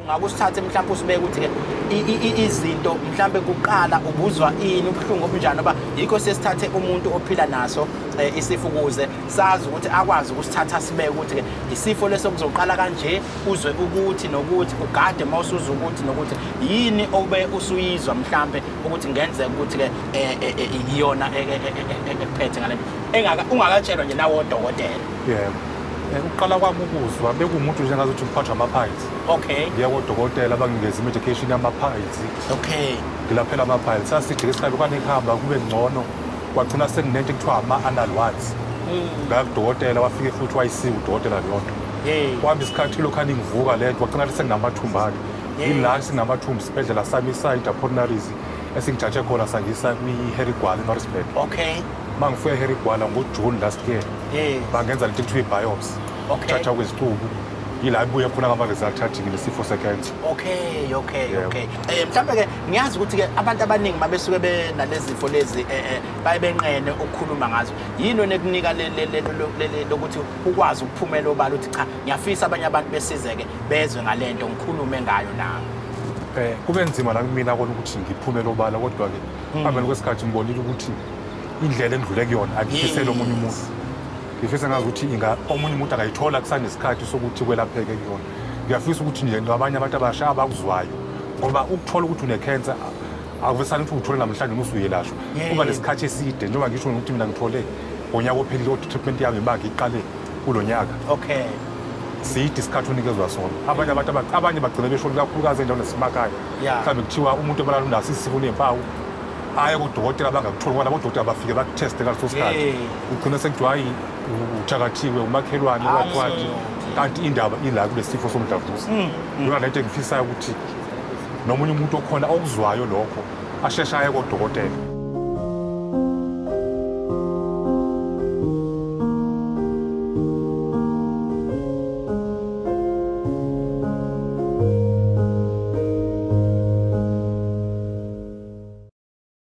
Ngakusithathe mhlawumbe usibeke ukuthi ke izinto mhlawumbe kuqala ubuzwa ini ubuhlungu obunjani ngoba yikho sesithathe umuntu ophila naso isifo ukuze sazi ukuthi akwazi ukusithatha sibeke ukuthi ke isifo leso kuzoqala kanje uzwe ukuthi nokuthi ugade mawusuza ukuthi nokuthi yini obe usuyizwa mhlawumbe ukuthi ngenzeka ukuthi ke iyona ephethe ngale ungakatshelwa nje nawo odokotela. Yebo. Uqala kwami ukuzwa bekumuntu nje ngathi uphathwa ama-piles. Okay. Ngiya kodokotela banginikeza i-medication yama-piles. Okay. Ngilaphela ama-piles. Sasithi ngesikhathi kwane kuhamba kube ngcono kwagcina sekunento ekuthiwa ama-anal wards. Ngaya kudokotela wafike futhi wayisiwa udokotela leyonto. Kwahamba isikhathi lokhani ngivuka lento kwagcina sekunamathumba-ke. Yila sinamathumba isibhedlela sami i-site pulmonaries esingijatshe khona sangisa kwi-Herigwala eMaritzburg. Okay. Mangifike eHerigwala ngoJune last year. Bangenza lento ekuthiwa i-biopsy. Thatha kwezicubu yila ibuye khona ngama-result athini lesifo se-cancer. Okay. Mhlawumbe ke ngiyazi ukuthi ke abantu abaningi mabesuke benalezi zifo lezi bayebenqene ukukhuluma ngazo. Yini onekunika lokuthi ukwazi ukuphumela obala ukuthi cha ngiyafisa abanye abantu besizeke bezwe ngalento ngikhulume ngayo nawe. Kube nzima la kumina kona ukuthi ngiphumele obala kodwa ke phambili kwesikhathi ngibonile ukuthi indlela endlule kuyona akufisele omunye umuntu. Ngifisa ngazi ukuthi omunye umuntu angayithola kusanesikhathi sokuthi kwelapheke kuyona. Ngiyafisa ukuthi nje abanye abantu abasha abakuzwayo ngoba ukuthola ukuthi une-cancer akuvesani ukuthi uthole namhlanje usuyelashwa. Kuba nesikhathi eside njengoba ngisho ukuthi mina ngithole ngonyaka ophelile kodwa i-treatment yami imanga iqale kulo nyaka. Okay. Siyide isikhathi unikezwa sona. Abanye bagcina beshona kakhulukazi endaweni zasemakhaya. Mhlawumbe kuthiwa umuntu obalala unaso isifo neempawu aye kudokotela bangakutholi ngoba labodokotela bafike bakutheste ngaleso sikhathi. Ugcina sekuthiwa hayi uthakathiwe umakhelwane wathwathi kanti indaba ila kule sifo somdlavuza. Yona lento engifisayo ukuthi nomunye umuntu okhona okuzwayo lokho ashesha aye kodokotela.